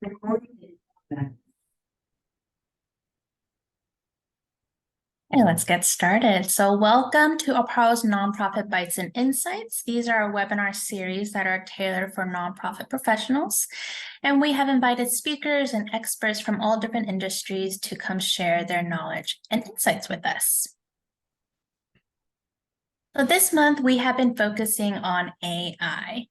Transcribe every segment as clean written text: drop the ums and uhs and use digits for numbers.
Okay, let's get started. So welcome to Apara's Nonprofit Bites and Insights. These are a webinar series that are tailored for nonprofit professionals. And we have invited speakers and experts from all different industries to come share their knowledge and insights with us. So this month, we have been focusing on AI,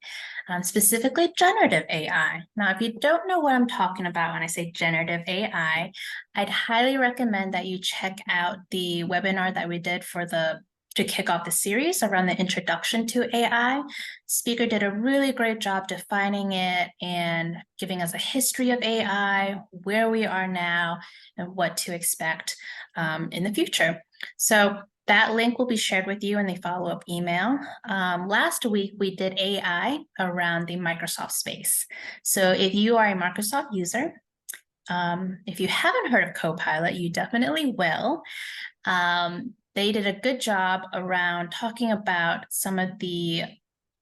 specifically generative AI. Now, if you don't know what I'm talking about when I say generative AI, I'd highly recommend that you check out the webinar that we did to kick off the series around the introduction to AI. Speaker did a really great job defining it and giving us a history of AI, where we are now, and what to expect in the future. So that link will be shared with you in the follow-up email. Last week, we did AI around the Microsoft space. So if you are a Microsoft user, if you haven't heard of Copilot, you definitely will. They did a good job around talking about some of the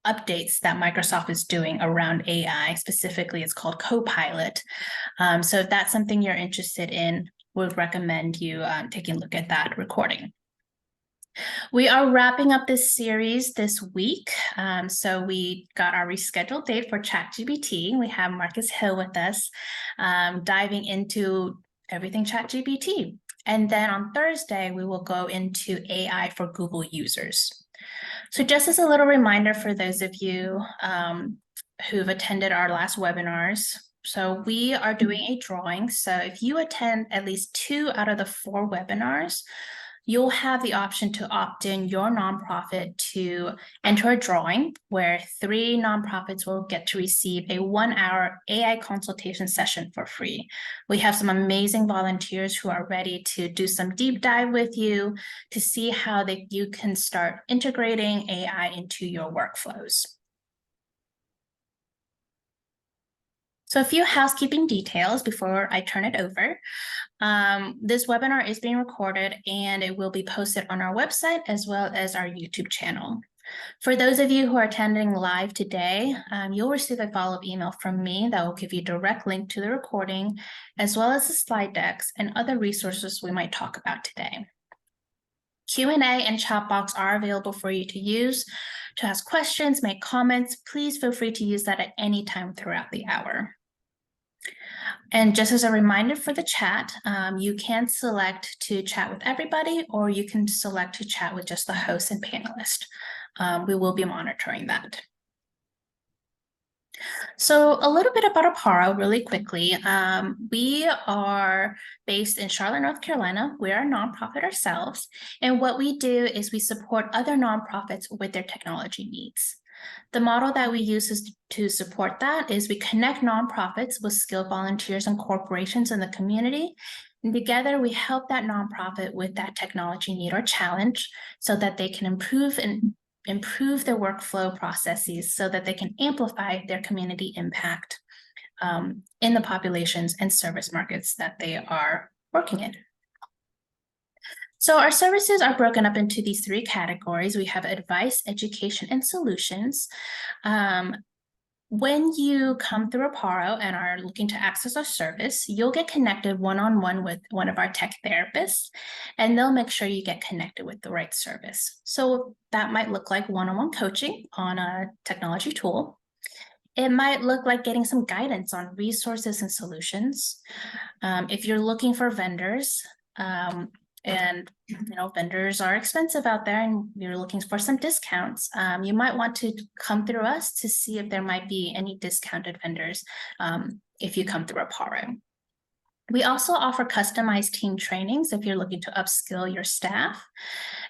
updates that Microsoft is doing around AI. Specifically, it's called Copilot. So if that's something you're interested in, would recommend you taking a look at that recording. We are wrapping up this series this week. So we got our rescheduled date for ChatGPT. We have Markus Hill with us, diving into everything ChatGPT. And then on Thursday, we will go into AI for Google users. So just as a little reminder for those of you who've attended our last webinars, so we are doing a drawing. So if you attend at least 2 out of the 4 webinars, you'll have the option to opt in your nonprofit to enter a drawing where 3 nonprofits will get to receive a 1-hour AI consultation session for free. We have some amazing volunteers who are ready to do some deep dive with you to see how you can start integrating AI into your workflows. So a few housekeeping details before I turn it over. This webinar is being recorded and it will be posted on our website as well as our YouTube channel. For those of you who are attending live today, you'll receive a follow-up email from me that will give you a direct link to the recording, as well as the slide decks and other resources we might talk about today. Q&A and chat box are available for you to use to ask questions, make comments. Please feel free to use that at any time throughout the hour. And just as a reminder for the chat, you can select to chat with everybody, or you can select to chat with just the host and panelist. We will be monitoring that. So a little bit about Apara really quickly. We are based in Charlotte, North Carolina. We are a nonprofit ourselves. And what we do is we support other nonprofits with their technology needs. The model that we use to support that is we connect nonprofits with skilled volunteers and corporations in the community. And together we help that nonprofit with that technology need or challenge so that they can improve their workflow processes so that they can amplify their community impact in the populations and service markets that they are working in. So our services are broken up into these 3 categories. We have advice, education, and solutions. When you come through Apara and are looking to access our service, you'll get connected one-on-one with one of our tech therapists, and they'll make sure you get connected with the right service. So that might look like one-on-one coaching on a technology tool. It might look like getting some guidance on resources and solutions. If you're looking for vendors, and vendors are expensive out there and you're looking for some discounts, you might want to come through us to see if there might be any discounted vendors if you come through Apara. We also offer customized team trainings if you're looking to upskill your staff,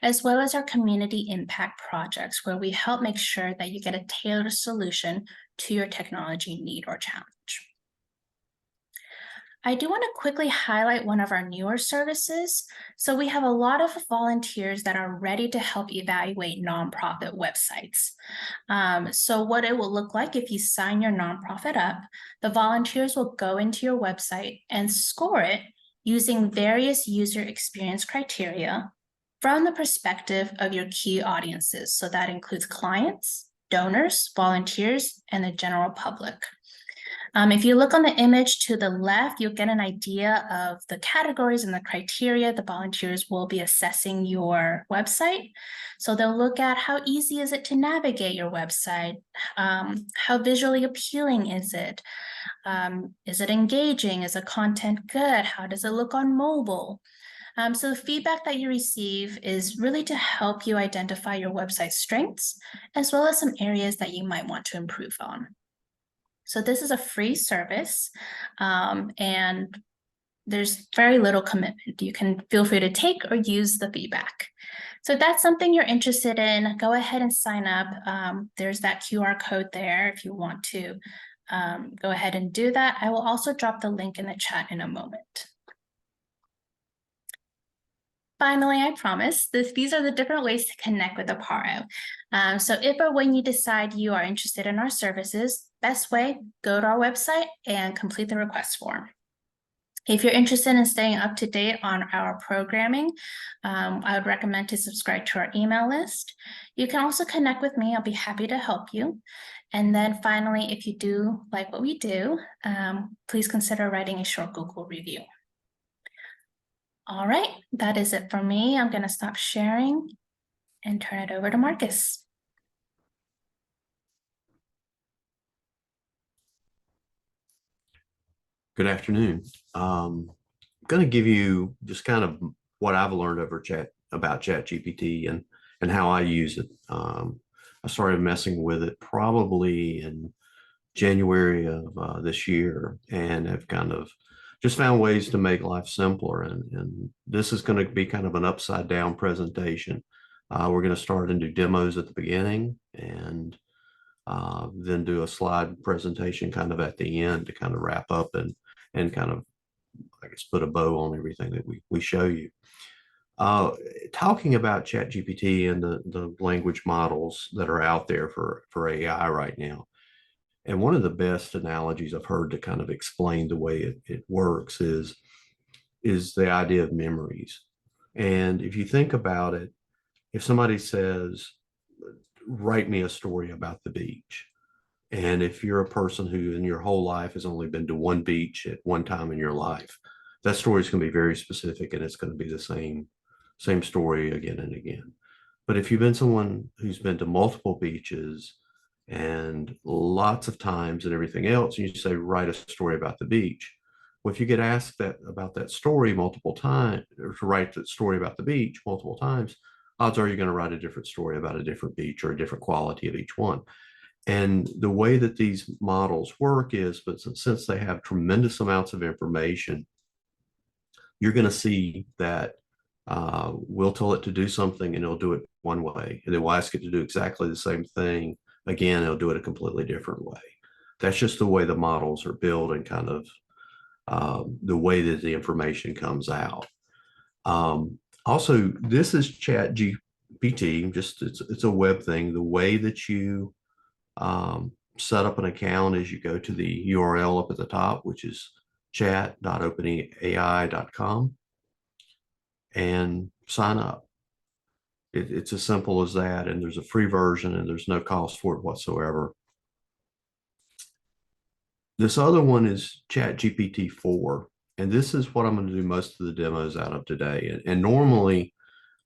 as well as our community impact projects where we help make sure that you get a tailored solution to your technology need or challenge. I do want to quickly highlight one of our newer services. So we have a lot of volunteers that are ready to help evaluate nonprofit websites. So what it will look like if you sign your nonprofit up, the volunteers will go into your website and score it using various user experience criteria from the perspective of your key audiences. So that includes clients, donors, volunteers, and the general public. If you look on the image to the left, you'll get an idea of the categories and the criteria the volunteers will be assessing your website. So they'll look at how easy is it to navigate your website? How visually appealing is it? Is it engaging? Is the content good? How does it look on mobile? So the feedback that you receive is really to help you identify your website strengths, as well as some areas that you might want to improve on. So this is a free service, and there's very little commitment. You can feel free to take or use the feedback. So if that's something you're interested in, go ahead and sign up. There's that QR code there if you want to go ahead and do that. I will also drop the link in the chat in a moment. Finally, I promise, these are the different ways to connect with Apara. So if or when you decide you are interested in our services, best way, go to our website and complete the request form. If you're interested in staying up to date on our programming, I would recommend to subscribe to our email list. You can also connect with me. I'll be happy to help you. And then finally, if you do like what we do, please consider writing a short Google review. All right, that is it for me. I'm going to stop sharing and turn it over to Markus. Good afternoon. I'm going to give you just kind of what I've learned about ChatGPT and how I use it. I started messing with it probably in January of this year, and have kind of just found ways to make life simpler. And this is going to be kind of an upside down presentation. We're going to start and do demos at the beginning, and then do a slide presentation kind of at the end to kind of wrap up and kind of, I guess, put a bow on everything that we show you. Talking about ChatGPT and the language models that are out there for AI right now. And one of the best analogies I've heard to kind of explain the way it works is the idea of memories. And if you think about it, if somebody says, write me a story about the beach, and if you're a person who in your whole life has only been to one beach at one time in your life, that story is going to be very specific, and it's going to be the same story again and again. But if you've been someone who's been to multiple beaches and lots of times and everything else, and you say, write a story about the beach. Well, if you get asked about that story multiple times, or to write that story about the beach multiple times, odds are you're going to write a different story about a different beach or a different quality of each one. And the way that these models work is, but since they have tremendous amounts of information, you're going to see that we'll tell it to do something and it'll do it one way. And then we'll ask it to do exactly the same thing again, it'll do it a completely different way. That's just the way the models are built and kind of the way that the information comes out. Also, this is ChatGPT, just it's a web thing. The way that you set up an account is you go to the URL up at the top, which is chat.openai.com, and sign up. It's as simple as that, and there's a free version and there's no cost for it whatsoever. This other one is ChatGPT 4, and this is what I'm going to do most of the demos out of today. And normally,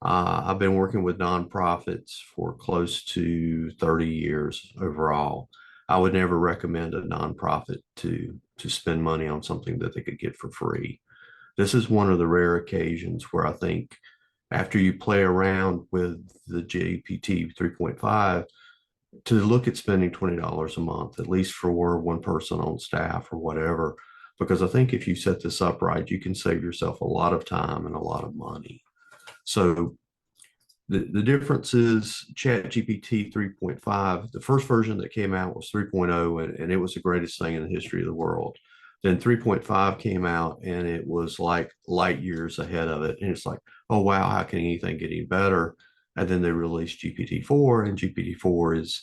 I've been working with nonprofits for close to 30 years overall. I would never recommend a nonprofit to spend money on something that they could get for free. This is one of the rare occasions where I think after you play around with the GPT 3.5, to look at spending $20 a month, at least for one person on staff or whatever, because I think if you set this up right, you can save yourself a lot of time and a lot of money. So the difference is ChatGPT 3.5, the first version that came out was 3.0, and it was the greatest thing in the history of the world. Then 3.5 came out and it was like light years ahead of it. And it's like, oh, wow, how can anything get any better? And then they released GPT-4, and GPT-4 is,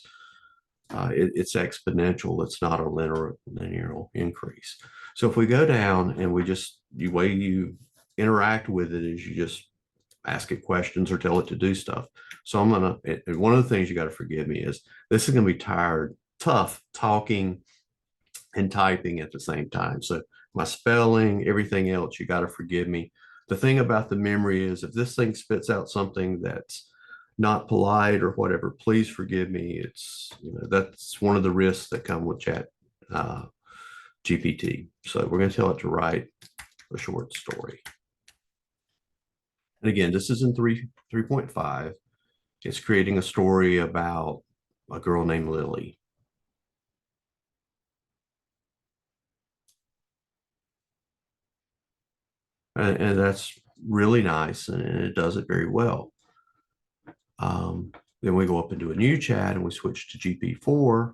it's exponential. It's not a linear increase. So if we go down and the way you interact with it is you just ask it questions or tell it to do stuff. So and one of the things you got to forgive me is this is going to be tough talking and typing at the same time. So my spelling, everything else, you got to forgive me. The thing about the memory is if this thing spits out something that's not polite or whatever, please forgive me. It's, that's one of the risks that come with Chat GPT. So we're going to tell it to write a short story. And again, this is in 3.5. It's creating a story about a girl named Lily. And that's really nice, and it does it very well. Then we go up into a new chat and we switch to GP4.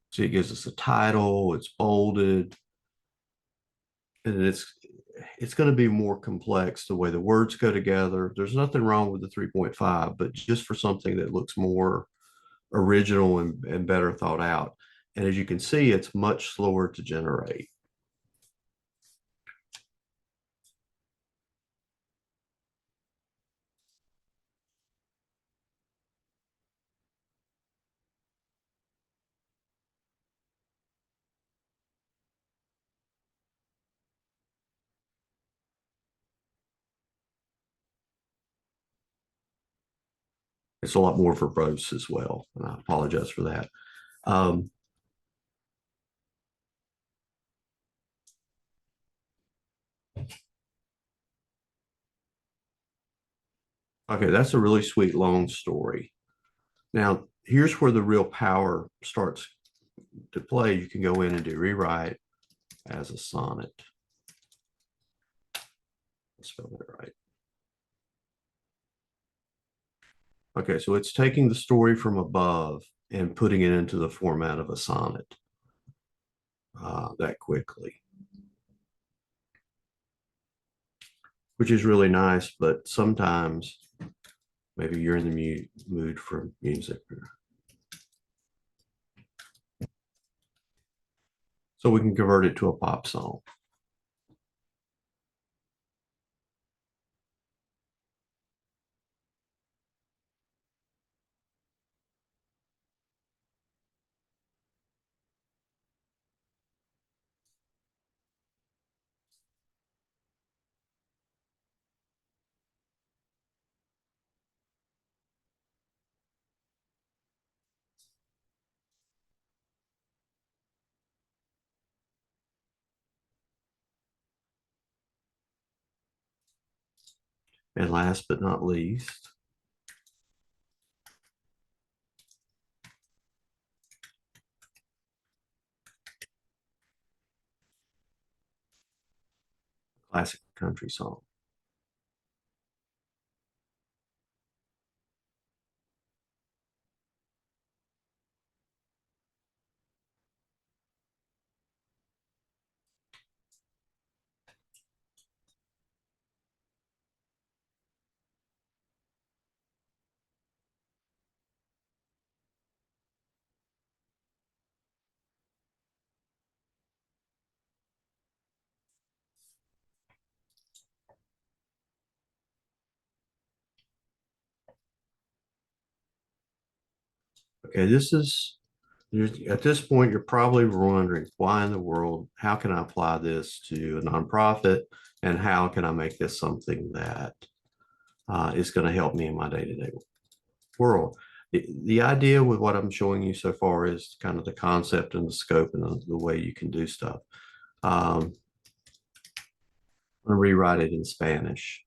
So it gives us a title, it's bolded, and it's going to be more complex the way the words go together. There's nothing wrong with the 3.5, but just for something that looks more original and better thought out. And as you can see, it's much slower to generate. It's a lot more verbose as well, and I apologize for that. Okay, that's a really sweet long story. Now, here's where the real power starts to play. You can go in and do rewrite as a sonnet. Let's spell that right. Okay, so it's taking the story from above and putting it into the format of a sonnet that quickly, which is really nice, but sometimes maybe you're in the mood for music. So we can convert it to a pop song. And last but not least, classic country song. Okay, at this point, you're probably wondering why in the world, how can I apply this to a nonprofit, and how can I make this something that is going to help me in my day-to-day world? The idea with what I'm showing you so far is kind of the concept and the scope and the way you can do stuff. I'm going to rewrite it in Spanish.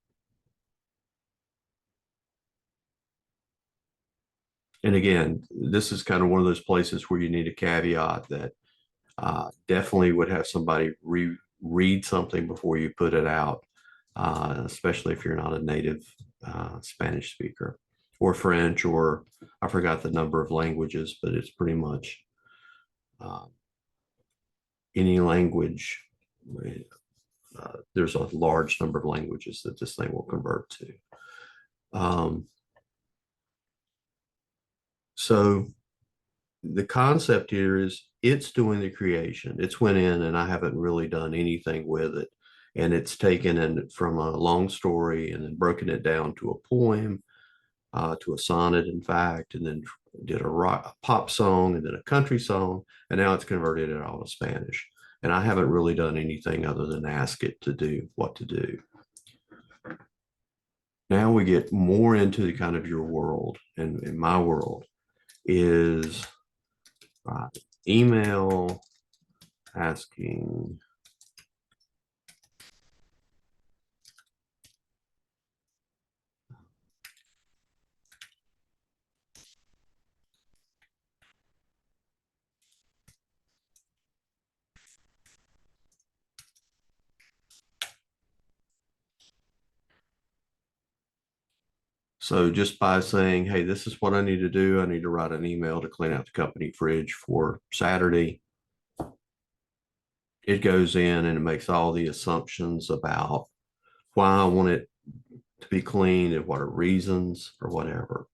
And again, this is kind of one of those places where you need a caveat that definitely would have somebody read something before you put it out, especially if you're not a native Spanish speaker or French, or I forgot the number of languages, but it's pretty much any language. There's a large number of languages that this thing will convert to. So the concept here is it's doing the creation. It's went in and I haven't really done anything with it. and it's taken and from a long story and then broken it down to a poem, to a sonnet, in fact, and then did a pop song and then a country song, and now it's converted it all to Spanish. And I haven't really done anything other than ask it to do what to do. Now we get more into the kind of your world, and in my world is email asking so just by saying, hey, this is what I need to do. I need to write an email to clean out the company fridge for Saturday. It goes in and it makes all the assumptions about why I want it to be cleaned and what are reasons or whatever.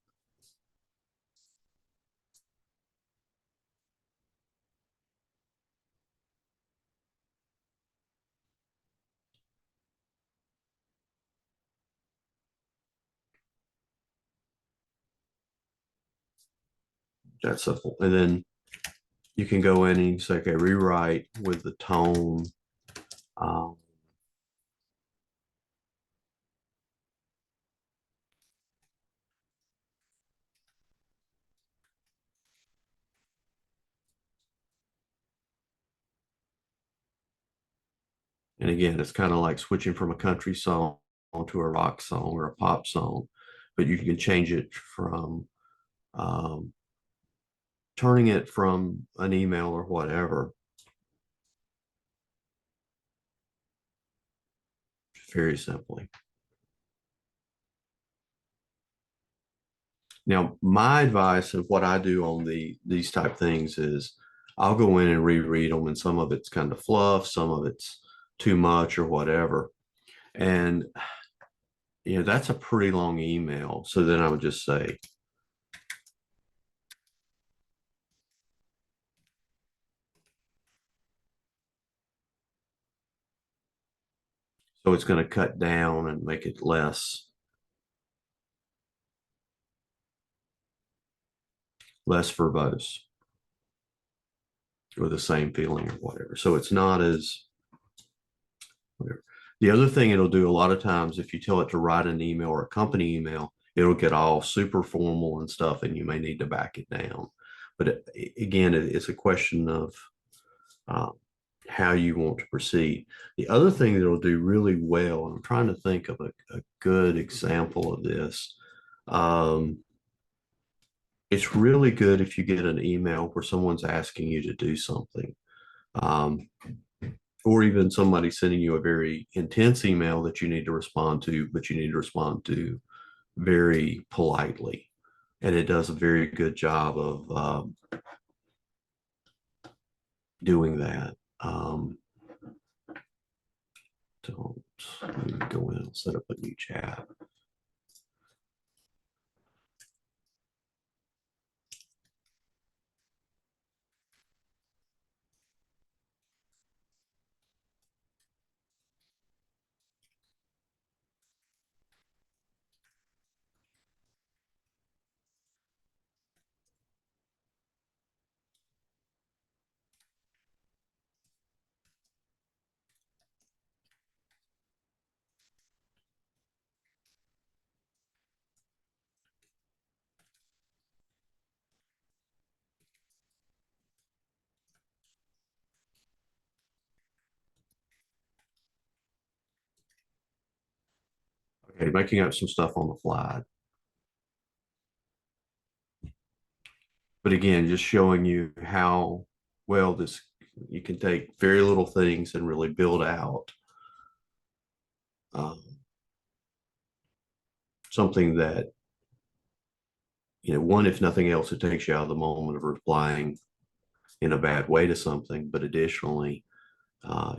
That's simple. And then you can go in and you say, okay, rewrite with the tone. Um, and again, it's kind of like switching from a country song to a rock song or a pop song, but you can change it from um, turning it from an email or whatever very simply. Now, my advice and what I do on these type things is I'll go in and reread them, and some of it's kind of fluff, some of it's too much or whatever. And that's a pretty long email. So then I would just say, so it's going to cut down and make it less verbose or the same feeling or whatever. So it's not as whatever. The other thing it'll do a lot of times, if you tell it to write an email or a company email, it'll get all super formal and stuff, and you may need to back it down. But again, it's a question of how you want to proceed. The other thing that it'll do really well, and I'm trying to think of a good example of this. It's really good if you get an email where someone's asking you to do something. Or even somebody sending you a very intense email that you need to respond to, but you need to respond to very politely. And it does a very good job of doing that. Don't let me go in and set up a new chat. Okay, making up some stuff on the fly. But again, just showing you how well you can take very little things and really build out something that, one, if nothing else, it takes you out of the moment of replying in a bad way to something, but additionally,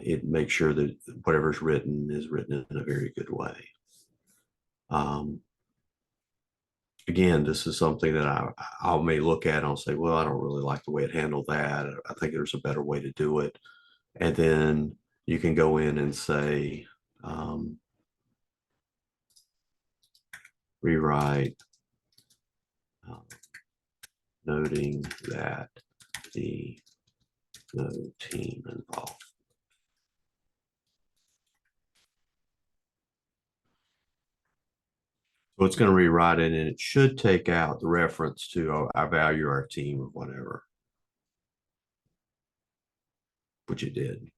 it makes sure that whatever's written is written in a very good way. Again, this is something that I may look at and I'll say, well, I don't really like the way it handled that. I think there's a better way to do it. And then you can go in and say, rewrite, noting that the no team involved. So it's going to rewrite it, and it should take out the reference to I value our team or whatever, which it did.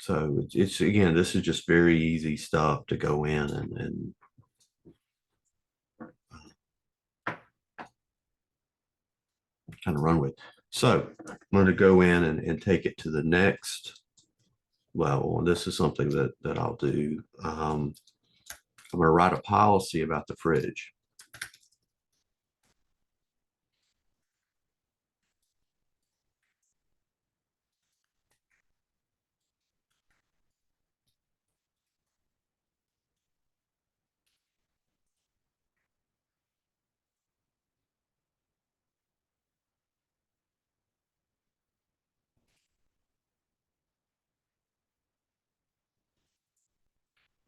So it's again, this is just very easy stuff to go in and kind of run with. So I'm going to go in and take it to the next level. And this is something that I'll do. I'm going to write a policy about the fridge.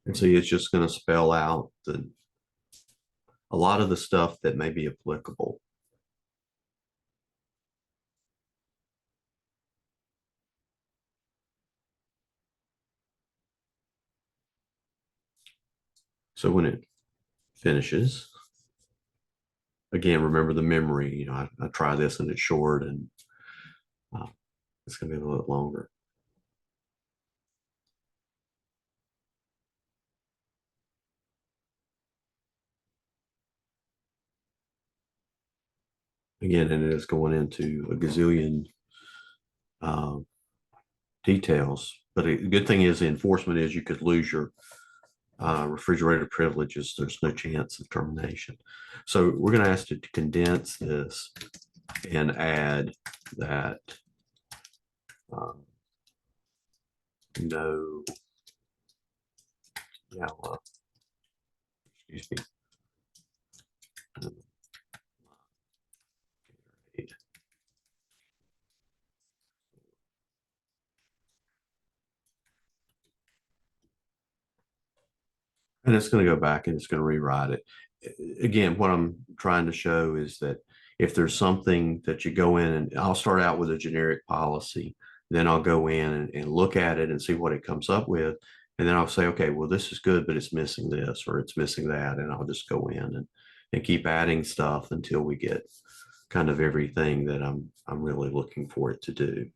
And see, it's just going to spell out a lot of the stuff that may be applicable. So when it finishes, again, remember the memory, you know, I try this and it's short, and it's going to be a little bit longer. Again, and it is going into a gazillion details. But the good thing is the enforcement is you could lose your refrigerator privileges. There's no chance of termination. So we're going to ask it to condense this and add that no yellow, excuse me. And it's going to go back and it's going to rewrite it. Again, what I'm trying to show is that if there's something that you go in, and I'll start out with a generic policy, then I'll go in and look at it and see what it comes up with. And then I'll say, okay, well, this is good, but it's missing this or it's missing that. And I'll just go in and keep adding stuff until we get kind of everything that I'm really looking for it to do.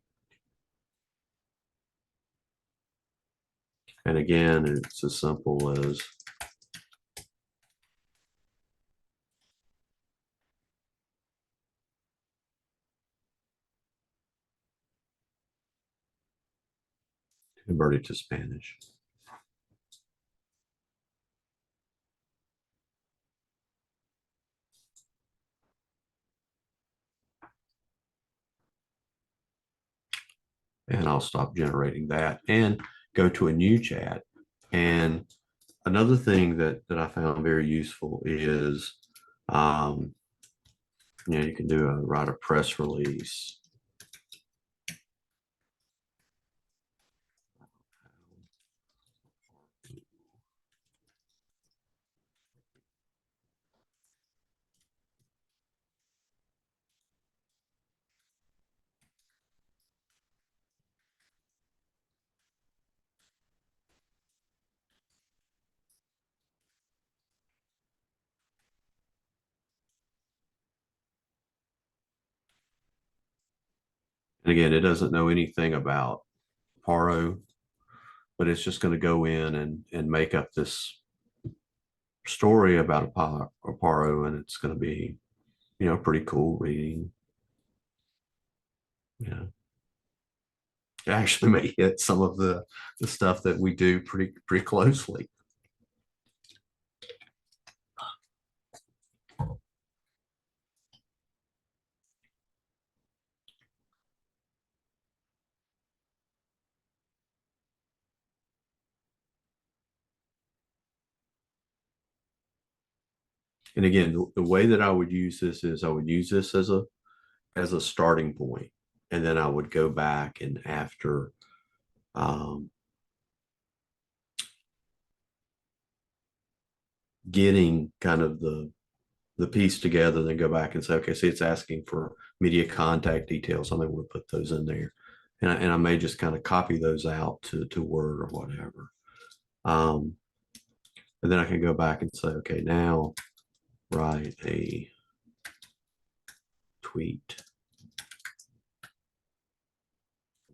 And again, it's as simple as convert it to Spanish. And I'll stop generating that and go to a new chat. And another thing that I found very useful is, you know, you can write a press release. And again, it doesn't know anything about Paro, but it's just going to go in and make up this story about Aparo, and it's going to be, you know, pretty cool reading. Yeah, it actually may hit some of the stuff that we do pretty closely. And again, the way that I would use this is I would use this as a starting point, and then I would go back and after getting kind of the piece together, then go back and say, okay, see, it's asking for media contact details. I may want to put those in there. And I may just kind of copy those out to Word or whatever. And then I can go back and say, okay, now write a tweet.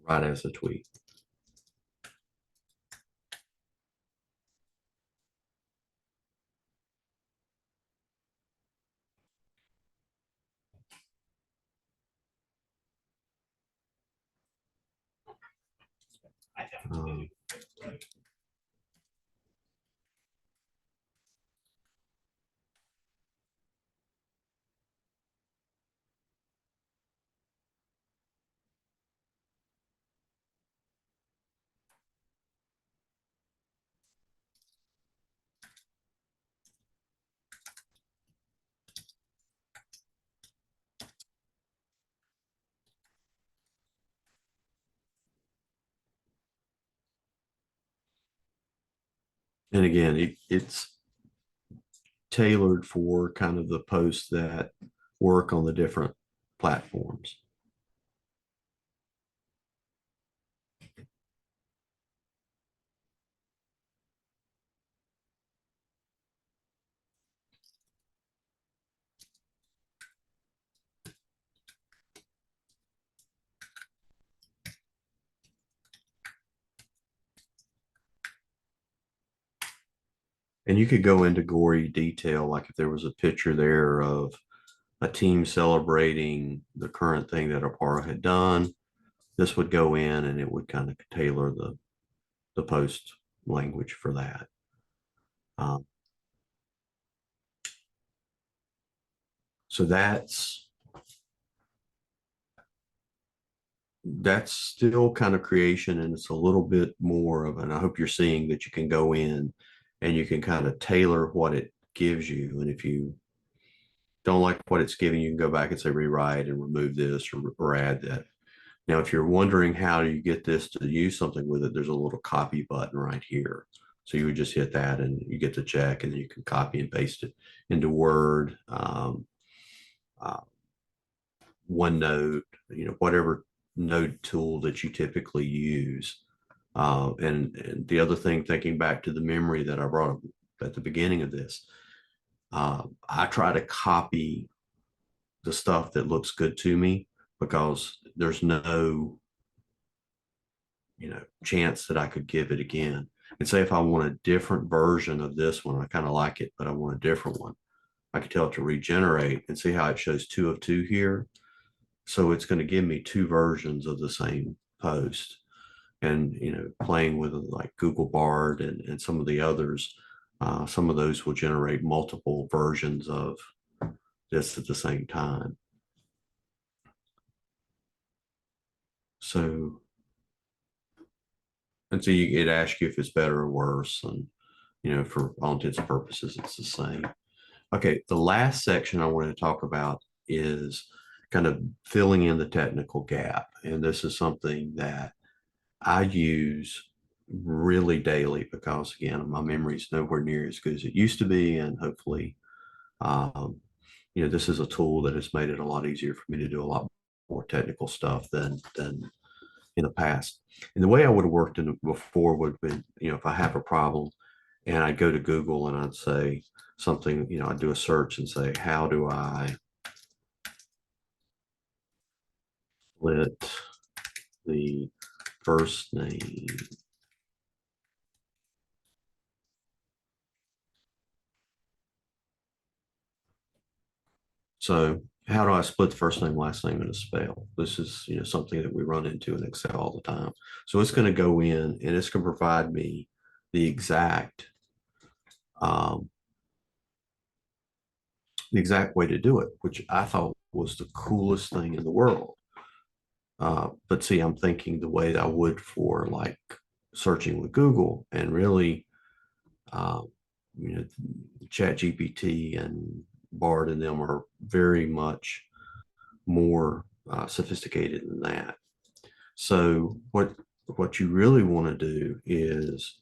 Write as a tweet. Um, and again, it's tailored for kind of the posts that work on the different platforms. And you could go into gory detail, like if there was a picture there of a team celebrating the current thing that Apara had done, this would go in and it would kind of tailor the post language for that. Um, so that's still kind of creation, and it's a little bit more of, and I hope you're seeing that you can go in and you can kind of tailor what it gives you. And if you don't like what it's giving, you can go back and say rewrite and remove this or add that. Now, if you're wondering how do you get this to use something with it, there's a little copy button right here. So you would just hit that and you get the check, and then you can copy and paste it into Word, uh, OneNote, whatever note tool that you typically use. And the other thing, thinking back to the memory that I brought up at the beginning of this, I try to copy the stuff that looks good to me, because there's no chance that I could give it again. And say if I want a different version of this one, I kind of like it, but I want a different one, I could tell it to regenerate, and see how it shows 2 of 2 here. So it's going to give me 2 versions of the same post. And playing with like Google Bard and some of the others, some of those will generate multiple versions of this at the same time. So, and so it asks you if it's better or worse, and for all intents and purposes, it's the same. Okay, the last section I want to talk about is kind of filling in the technical gap, and this is something that I use really daily, because again, my memory is nowhere near as good as it used to be, and hopefully, um, this is a tool that has made it a lot easier for me to do a lot more technical stuff than in the past. And the way I would have worked in before would have been, if I have a problem and I'd go to Google and I'd say something, I'd do a search and say, how do I split the first name? So how do I split the first name, last name, and a spell? This is, something that we run into in Excel all the time. So it's going to go in and it's going to provide me the exact um, way to do it, which I thought was the coolest thing in the world. But see, I'm thinking the way that I would for like searching with Google, and really, uh, you know, ChatGPT and Bard and them are very much more sophisticated than that. So what you really want to do is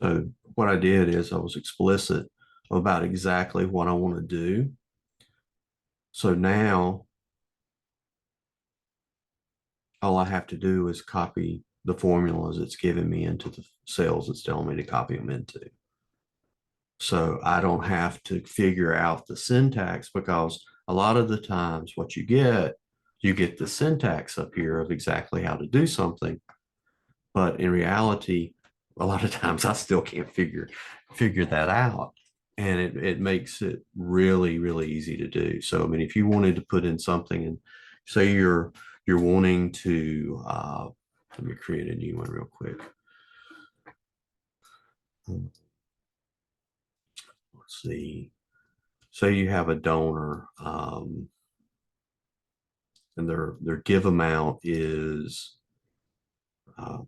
So what I did is I was explicit about exactly what I want to do. So now all I have to do is copy the formulas it's giving me into the cells it's telling me to copy them into. So I don't have to figure out the syntax, because a lot of the times what you get the syntax up here of exactly how to do something. But in reality, a lot of times I still can't figure that out. And it makes it really, really easy to do. So I mean, if you wanted to put in something, and say you're wanting to let me create a new one real quick. Let's see. Say you have a donor, and their give amount is uh,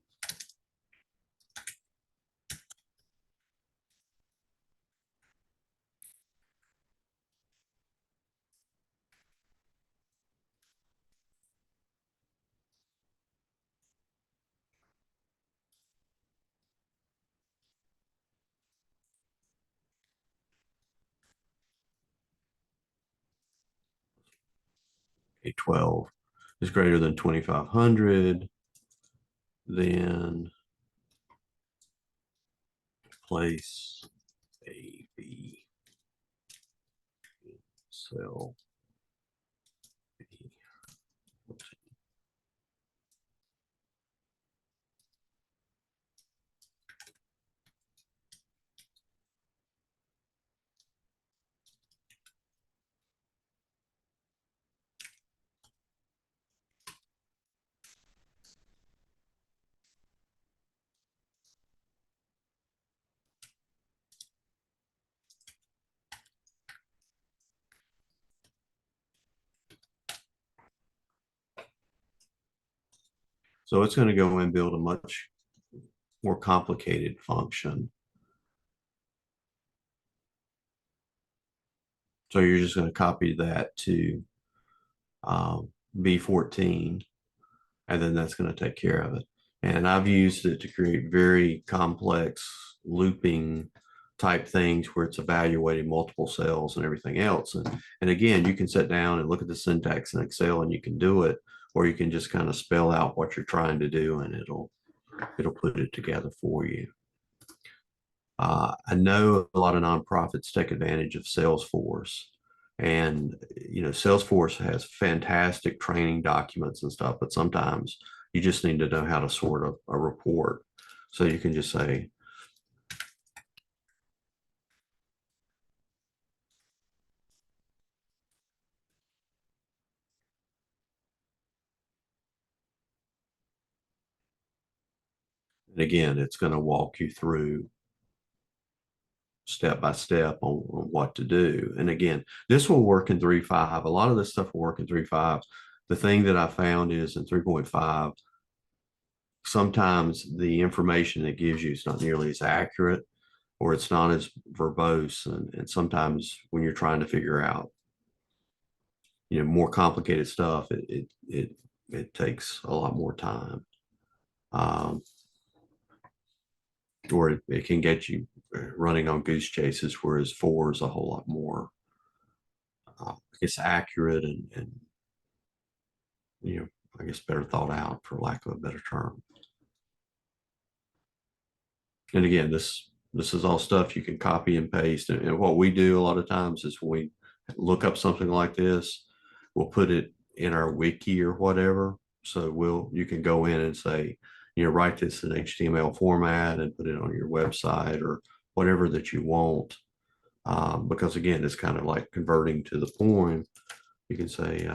a 12 is greater than 2,500, then place A, B, cell B. So it's going to go and build a much more complicated function. So you're just going to copy that to B14, and then that's going to take care of it. And I've used it to create very complex looping type things where it's evaluating multiple cells and everything else. And again, you can sit down and look at the syntax in Excel and you can do it, or you can just kind of spell out what you're trying to do and it'll put it together for you. I know a lot of nonprofits take advantage of Salesforce, and Salesforce has fantastic training documents and stuff, but sometimes you just need to know how to sort a report. So you can just say, and again, it's going to walk you through step by step on what to do. And again, this will work in 3.5. A lot of this stuff will work in 3.5. The thing that I found is in 3.5, sometimes the information it gives you is not nearly as accurate, or it's not as verbose. And sometimes when you're trying to figure out, more complicated stuff, it takes a lot more time. Um, or it can get you running on goose chases, whereas 4 is a whole lot more, it's accurate and I guess better thought out, for lack of a better term. And again, this is all stuff you can copy and paste. And what we do a lot of times is when we look up something like this, we'll put it in our wiki or whatever. So you can go in and say, write this in HTML format and put it on your website or whatever that you want. Because again, it's kind of like converting to the poem. You can say,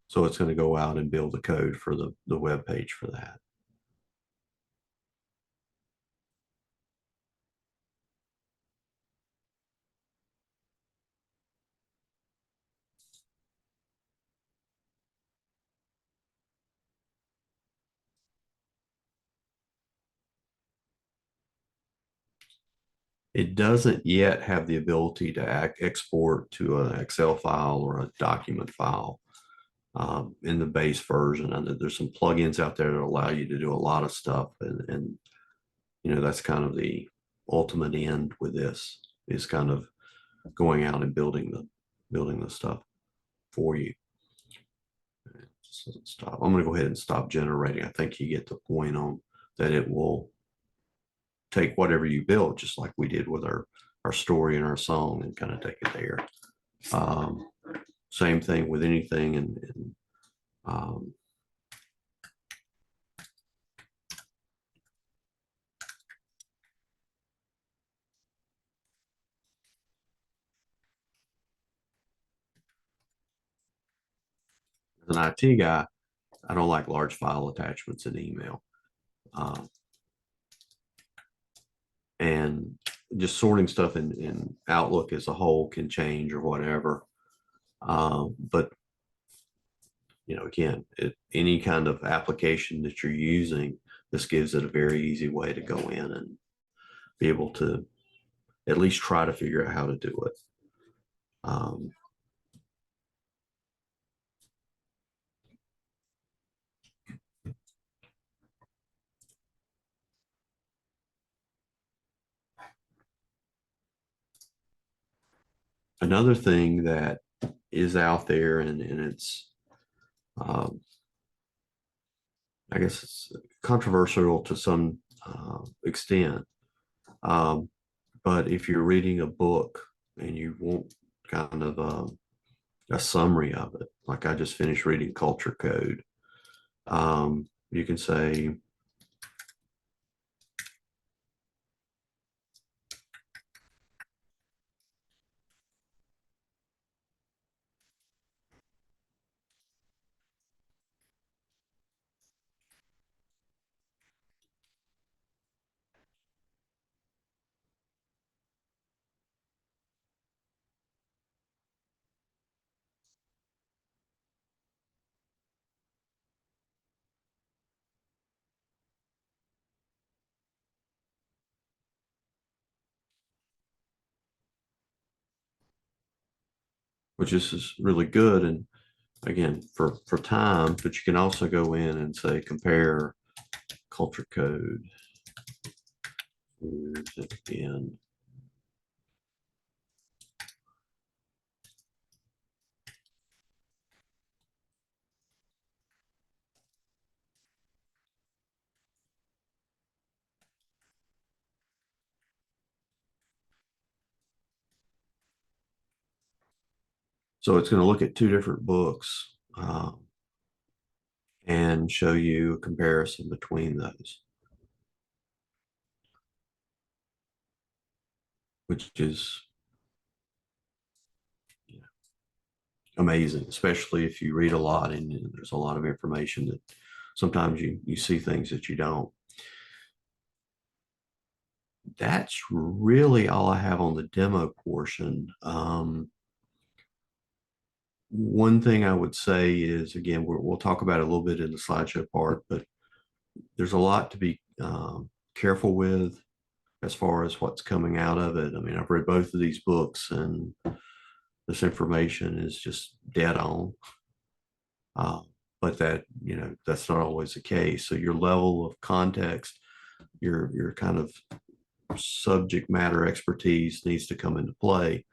so it's going to go out and build the code for the web page for that. It doesn't yet have the ability to export to an Excel file or a document file in the base version. And there's some plugins out there that allow you to do a lot of stuff. And that's kind of the ultimate end with this, is kind of going out and building the stuff for you. So stop. I'm going to go ahead and stop generating. I think you get the point on that. It will take whatever you build, just like we did with our story and our song, and kind of take it there. Same thing with anything. And as an IT guy, I don't like large file attachments in email. And just sorting stuff in Outlook as a whole can change or whatever. But again, any kind of application that you're using, this gives it a very easy way to go in and be able to at least try to figure out how to do it. Another thing that is out there, and it's, I guess it's controversial to some extent, but if you're reading a book and you want kind of a summary of it, like I just finished reading Culture Code, you can say, which is really good. And again, for time, but you can also go in and say, compare Culture Code. Here's it again. So it's going to look at two different books and show you a comparison between those, which is amazing, especially if you read a lot and there's a lot of information that sometimes you see things that you don't. That's really all I have on the demo portion. One thing I would say is, again, we'll talk about it a little bit in the slideshow part, but there's a lot to be careful with as far as what's coming out of it. I mean, I've read both of these books, and this information is just dead on. But that's not always the case. So your level of context, your kind of subject matter expertise needs to come into play.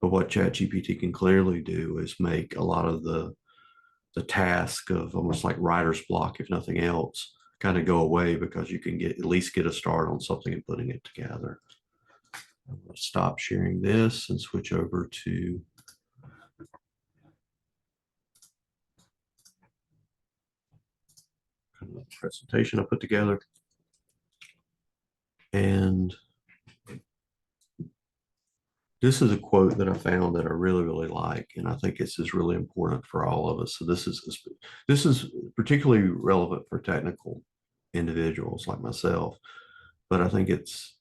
But what ChatGPT can clearly do is make a lot of the task of almost like writer's block, if nothing else, kind of go away, because you can at least get a start on something and putting it together. I'm going to stop sharing this and switch over to kind of the presentation I put together. And this is a quote that I found that I really, really like, and I think this is really important for all of us. So this is particularly relevant for technical individuals like myself, but I think it's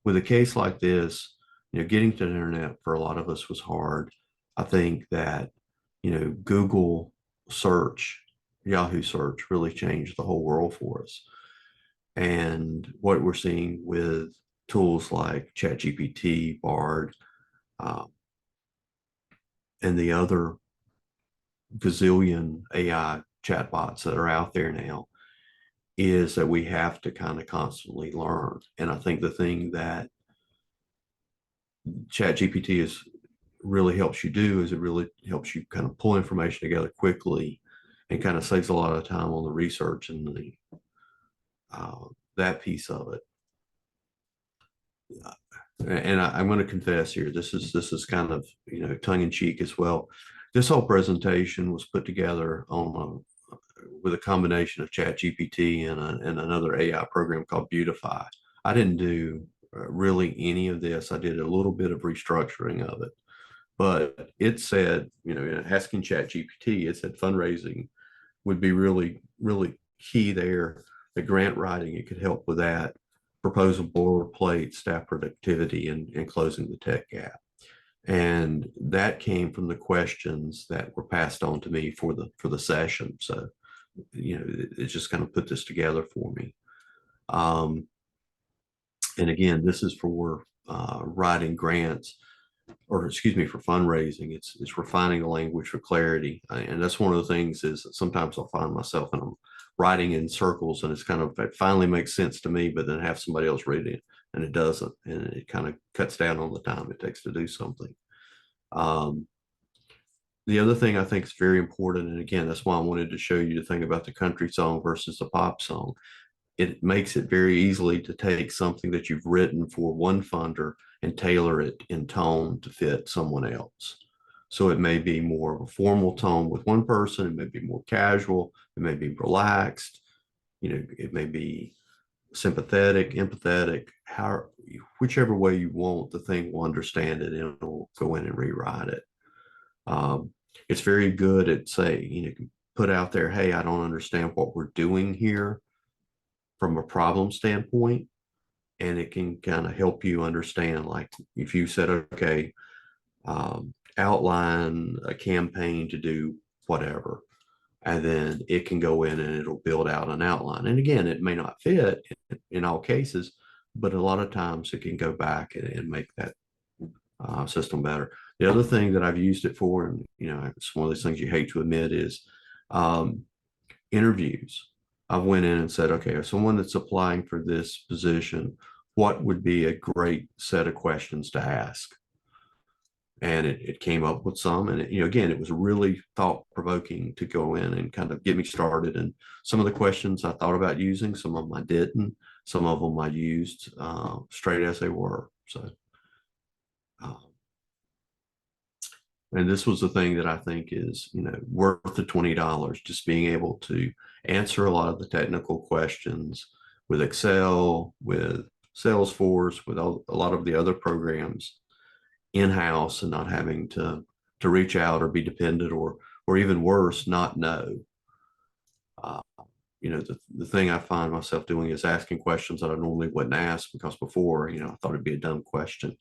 with a case like this, getting to the internet for a lot of us was hard. I think that Google search, Yahoo search really changed the whole world for us. And what we're seeing with tools like ChatGPT, Bard, uh, and the other gazillion AI chatbots that are out there now, is that we have to kind of constantly learn. And I think the thing that ChatGPT is really helps you do is it really helps you kind of pull information together quickly and kind of saves a lot of time on the research and the that piece of it. And I'm going to confess here, this is kind of, you know, tongue in cheek as well. This whole presentation was put together on with a combination of ChatGPT and another AI program called Beautify. I didn't do really any of this. I did a little bit of restructuring of it, but it said, you know, asking ChatGPT, it said fundraising would be really, really key there. The grant writing, it could help with that. Proposal boilerplate, staff productivity, and closing the tech gap. And that came from the questions that were passed on to me for the session. So, you know, it just kind of put this together for me. And again, this is for writing grants, or excuse me, for fundraising. It's refining the language for clarity. And that's one of the things is that sometimes I'll find myself and I'm writing in circles and it's kind of, it finally makes sense to me, but then have somebody else read it and it doesn't. And it kind of cuts down on the time it takes to do something. The other thing I think is very important, and again, that's why I wanted to show you the thing about the country song versus the pop song. It makes it very easily to take something that you've written for one funder and tailor it in tone to fit someone else. So it may be more of a formal tone with one person, it may be more casual, it may be relaxed, you know, it may be sympathetic, empathetic, whichever way you want, the thing will understand it and it'll go in and rewrite it. It's very good at saying, you know, put out there, hey, I don't understand what we're doing here from a problem standpoint. And it can kind of help you understand, like if you said, okay, outline a campaign to do whatever, and then it can go in and it'll build out an outline. And again, it may not fit in all cases, but a lot of times it can go back and make that system better. The other thing that I've used it for, and you know, it's one of those things you hate to admit, is interviews. I went in and said, okay, if someone that's applying for this position, what would be a great set of questions to ask? And it came up with some, and you know, again, it was really thought provoking to go in and kind of get me started. And some of the questions I thought about using, some of them I didn't, some of them I used straight as they were. So, and this was the thing that I think is, you know, worth the $20, just being able to answer a lot of the technical questions with Excel, with Salesforce, with a lot of the other programs in-house, and not having to reach out or be dependent, or even worse, not know. You know, the thing I find myself doing is asking questions that I normally wouldn't ask, because before, you know, I thought it'd be a dumb question.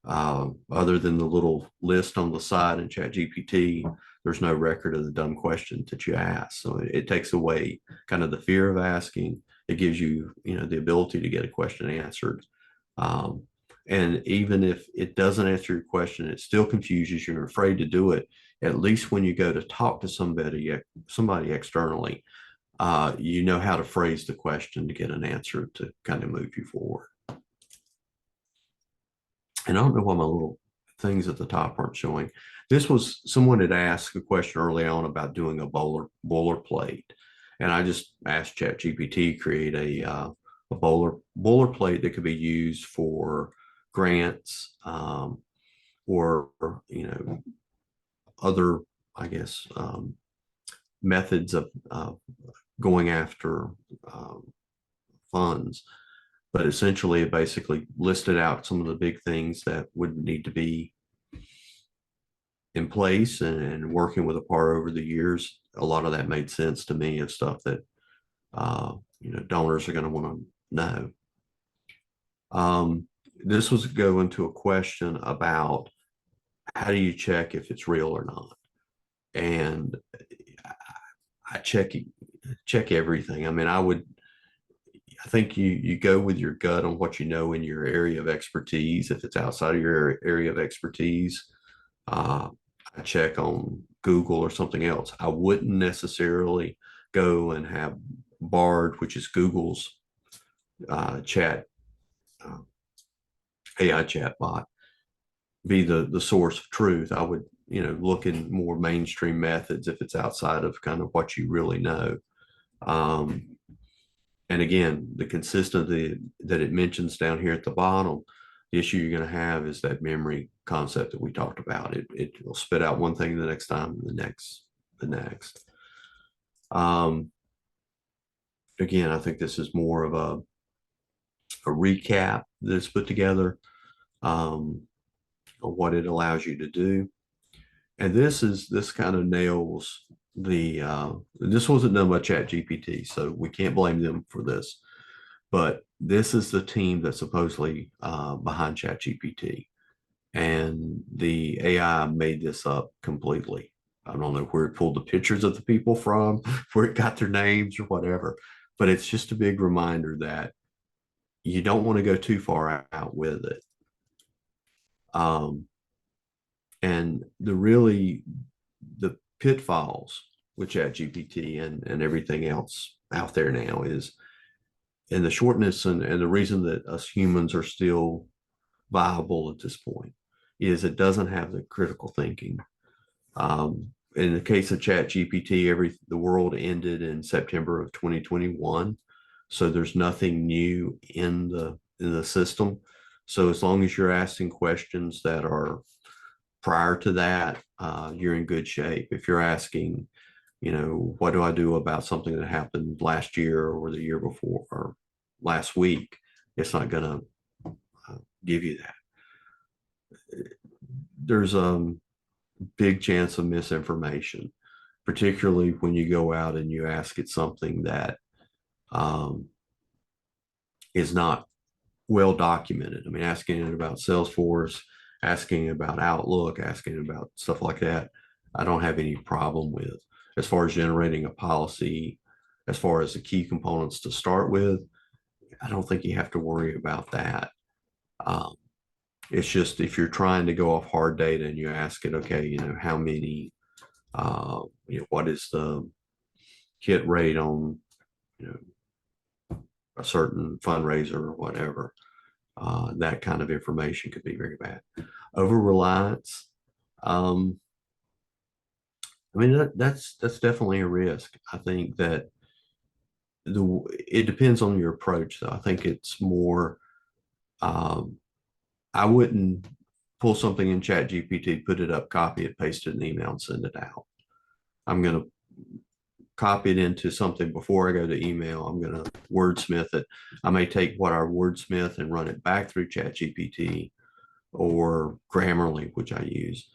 Other than the little list on the side in ChatGPT, there's no record of the dumb question that you ask. So it takes away kind of the fear of asking. It gives you, you know, the ability to get a question answered. And even if it doesn't answer your question, it still confuses you, you're afraid to do it. At least when you go to talk to somebody externally, you know how to phrase the question to get an answer to kind of move you forward. And I don't know why my little things at the top aren't showing. This was, someone had asked a question early on about doing a boilerplate. And I just asked ChatGPT create a boilerplate that could be used for grants, or, you know, other, I guess, methods of going after funds. But essentially, it basically listed out some of the big things that would need to be in place, and working with Apara over the years, a lot of that made sense to me, of stuff that you know, donors are going to want to know. This was going to a question about how do you check if it's real or not, and I check everything. I mean, I think you go with your gut on what you know in your area of expertise. If it's outside of your area of expertise, uh, I check on Google or something else. I wouldn't necessarily go and have Bard, which is Google's chat uh, AI chatbot, be the source of truth. I would, look in more mainstream methods if it's outside of kind of what you really know. Um, and again, the consistency that it mentions down here at the bottom, the issue you're going to have is that memory concept that we talked about. It will spit out one thing the next time, the next. Again, I think this is more of a recap that's put together of what it allows you to do. And this kind of nails this wasn't done by ChatGPT, so we can't blame them for this. But this is the team that's supposedly behind ChatGPT, and the AI made this up completely. I don't know where it pulled the pictures of the people from, where it got their names or whatever, but it's just a big reminder that you don't want to go too far out with it. And the pitfalls with ChatGPT and everything else out there now is, and the shortness and the reason that us humans are still viable at this point is it doesn't have the critical thinking. In the case of ChatGPT, the world ended in September of 2021, so there's nothing new in the system. So as long as you're asking questions that are prior to that, you're in good shape. If you're asking, what do I do about something that happened last year or the year before or last week, it's not going to give you that. There's a big chance of misinformation, particularly when you go out and you ask it something that is not well documented. I mean, asking it about Salesforce, asking about Outlook, asking about stuff like that, I don't have any problem with. As far as generating a policy, as far as the key components to start with, I don't think you have to worry about that. It's just if you're trying to go off hard data and you ask it, okay, how many, what is the hit rate on, a certain fundraiser or whatever, that kind of information could be very bad. Over reliance, I mean, that's definitely a risk. I think that it depends on your approach, though. I think it's more, I wouldn't pull something in ChatGPT, put it up, copy it, paste it in an email, and send it out. I'm going to copy it into something before I go to email. I'm going to wordsmith it. I may take what I wordsmith and run it back through ChatGPT or Grammarly, which I use,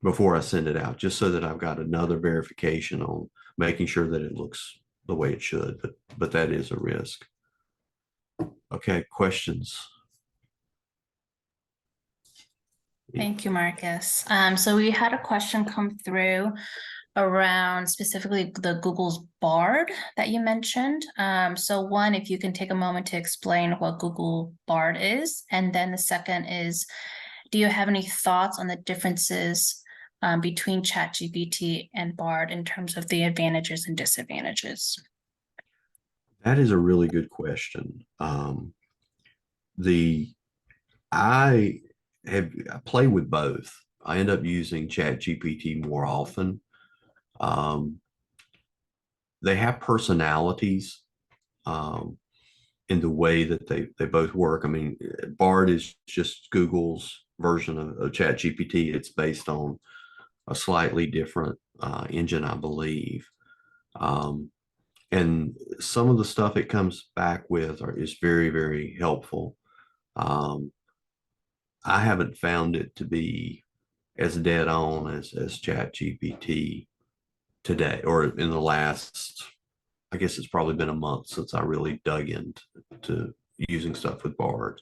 before I send it out, just so that I've got another verification on making sure that it looks the way it should. But that is a risk. Okay, questions? Thank you, Marcus. So we had a question come through around specifically the Google's Bard that you mentioned. So one, if you can take a moment to explain what Google Bard is, and then the second is, do you have any thoughts on the differences between ChatGPT and Bard in terms of the advantages and disadvantages? That is a really good question. I play with both. I end up using ChatGPT more often. They have personalities in the way that they both work. I mean, Bard is just Google's version of ChatGPT. It's based on a slightly different engine, I believe. And some of the stuff it comes back with is very, very helpful. I haven't found it to be as dead on as ChatGPT today, or in the last, I guess it's probably been a month since I really dug into using stuff with Bard.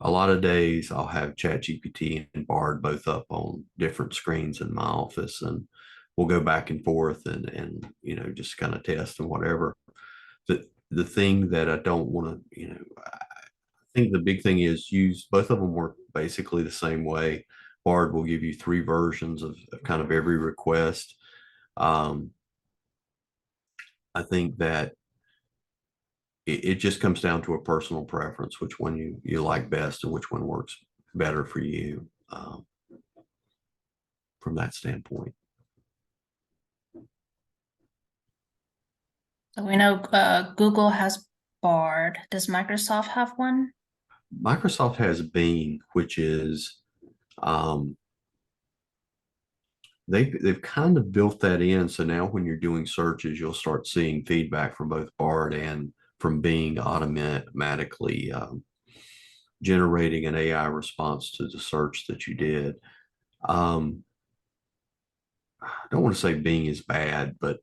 A lot of days I'll have ChatGPT and Bard both up on different screens in my office, and we'll go back and forth and just kind of test and whatever. the thing that I don't want to, I think the big thing is use both of them work basically the same way. Bard will give you three versions of kind of every request. Um, I think that it just comes down to a personal preference, which one you like best and which one works better for you from that standpoint. So we know Google has Bard. Does Microsoft have one? Microsoft has Bing, which is um, they've kind of built that in. So now when you're doing searches, you'll start seeing feedback from both Bard and from Bing automatically generating an AI response to the search that you did. Um, I don't want to say Bing is bad, but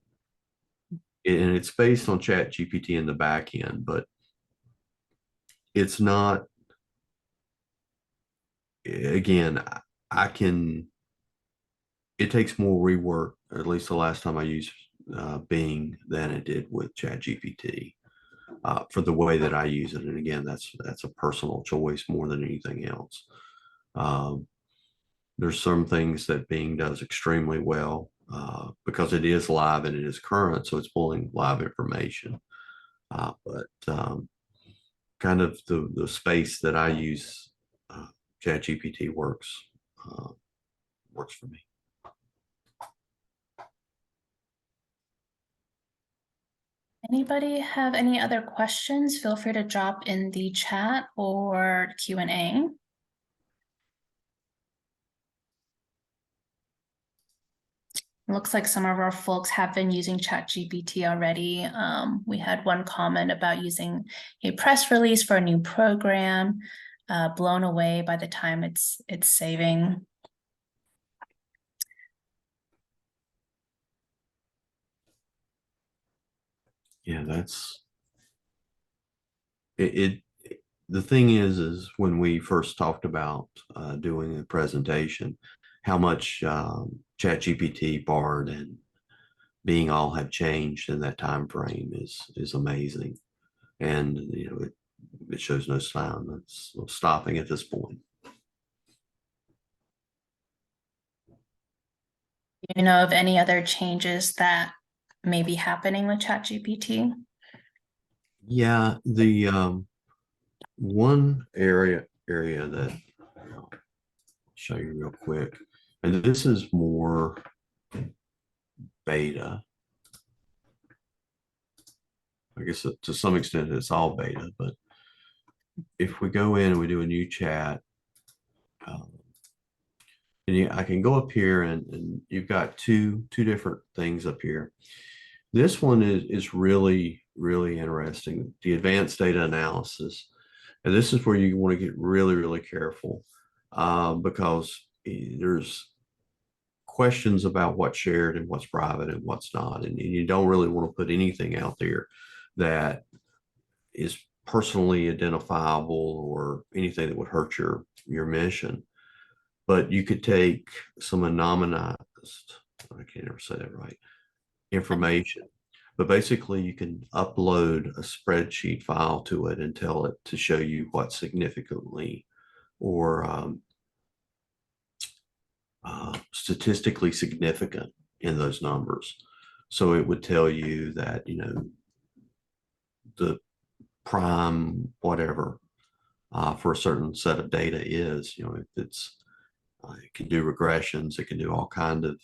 and it's based on ChatGPT in the back end, but it's not. Again, I can. It takes more rework, or at least the last time I used Bing, than it did with ChatGPT for the way that I use it. And again, that's a personal choice more than anything else. Um, there's some things that Bing does extremely well because it is live and it is current, so it's pulling live information. But kind of the space that I use, ChatGPT uh, works for me. Anybody have any other questions? Feel free to drop in the chat or Q&A. Looks like some of our folks have been using ChatGPT already. We had one comment about using a press release for a new program, blown away by the time it's saving. Yeah, that's it. The thing is when we first talked about doing a presentation, how much ChatGPT, Bard, and Bing all have changed in that time frame is amazing, and it shows no sign of stopping at this point. Do you know of any other changes that may be happening with ChatGPT? Yeah, the one area that I'll show you real quick, and this is more beta. I guess to some extent it's all beta, but if we go in and we do a new chat, um, and I can go up here and you've got two different things up here. This one is really interesting. The advanced data analysis, and this is where you want to get really careful because there's questions about what's shared and what's private and what's not, and you don't really want to put anything out there that is personally identifiable or anything that would hurt your mission. But you could take some anonymized, I can't ever say that right, information. But basically, you can upload a spreadsheet file to it and tell it to show you what's significantly or statistically significant in those numbers. So it would tell you that, the prime whatever for a certain set of data is, if it's, it can do regressions, it can do all kind of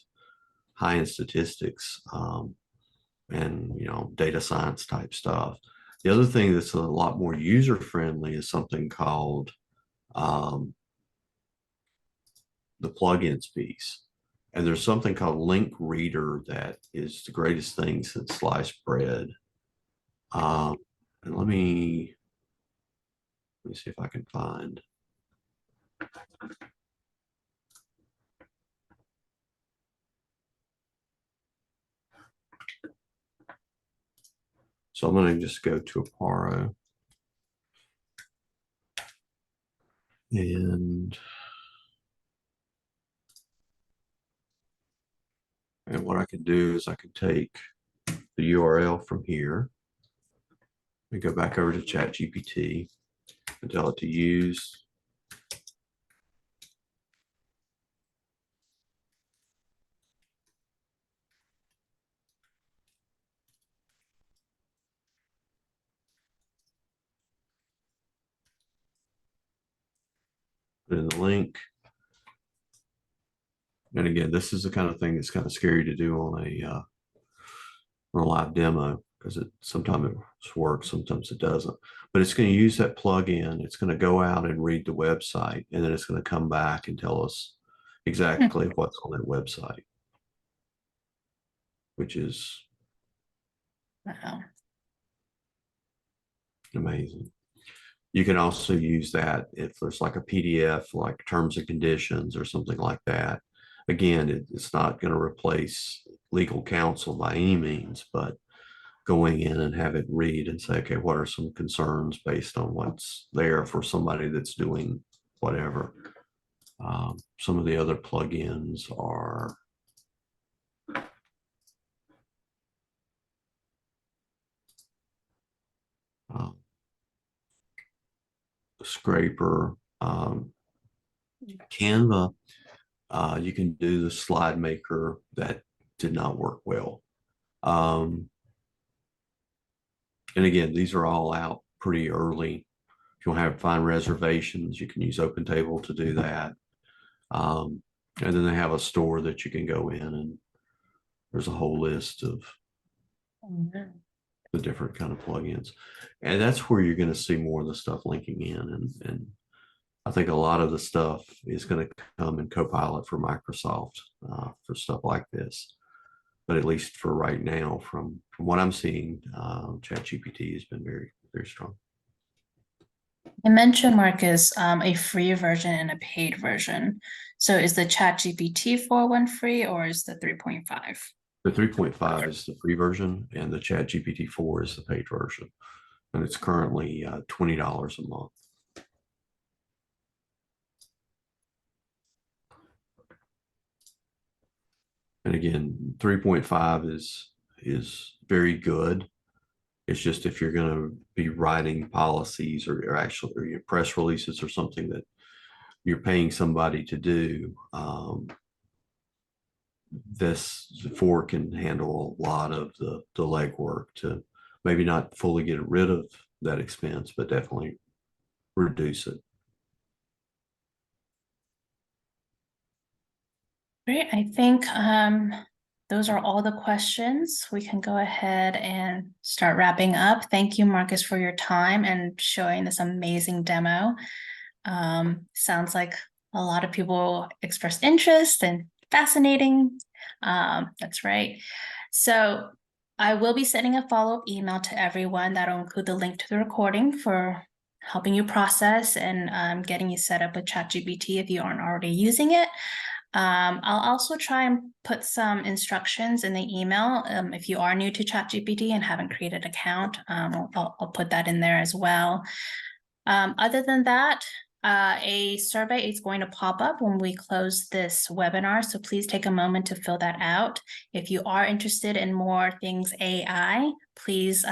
high-end statistics and, data science type stuff. The other thing that's a lot more user-friendly is something called um, the plugins piece. And there's something called Link Reader that is the greatest thing since sliced bread. And let me see if I can find. So I'm going to just go to Apara and what I can do is I can take the URL from here We go back over to ChatGPT and tell it to use. Put in the link. And again, this is the kind of thing that's kind of scary to do on a live demo, because sometimes it works, sometimes it doesn't. But it's going to use that plugin. It's going to go out and read the website, and then it's going to come back and tell us exactly what's on that website, which is Wow. amazing. You can also use that if there's like a PDF, like terms and conditions or something like that. Again, it's not going to replace legal counsel by any means, but going in and have it read and say, okay, what are some concerns based on what's there for somebody that's doing whatever. Some of the other plugins are Scraper, Canva. You can do the slide maker. That did not work well. And again, these are all out pretty early. If you want to find reservations, you can use OpenTable to do that. And then they have a store that you can go in, and there's a whole list of the different kind of plugins. And that's where you're going to see more of the stuff linking in. And I think a lot of the stuff is going to come in Copilot for Microsoft for stuff like this. But at least for right now, from what I'm seeing, ChatGPT has been very, very strong. I mentioned, Marcus, a free version and a paid version. So is the ChatGPT 4.1 free, or is the 3.5? The 3.5 is the free version, and the ChatGPT 4 is the paid version. And it's currently $20 a month. And again, 3.5 is very good. It's just if you're going to be writing policies or actually or your press releases or something that you're paying somebody to do, this 4 can handle a lot of the legwork to maybe not fully get rid of that expense, but definitely reduce it. Great. I think those are all the questions. We can go ahead and start wrapping up. Thank you, Marcus, for your time and showing this amazing demo. Sounds like a lot of people expressed interest and fascinating. That's right. So I will be sending a follow-up email to everyone that'll include the link to the recording for helping you process and getting you set up with ChatGPT if you aren't already using it. I'll also try and put some instructions in the email. If you are new to ChatGPT and haven't created an account, I'll put that in there as well. Other than that, a survey is going to pop up when we close this webinar, so please take a moment to fill that out. If you are interested in more things AI, please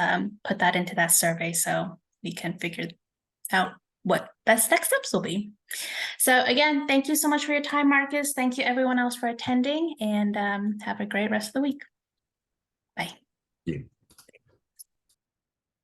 put that into that survey so we can figure out what best next steps will be. So again, thank you so much for your time, Marcus. Thank you everyone else for attending, and have a great rest of the week. Bye. Yeah.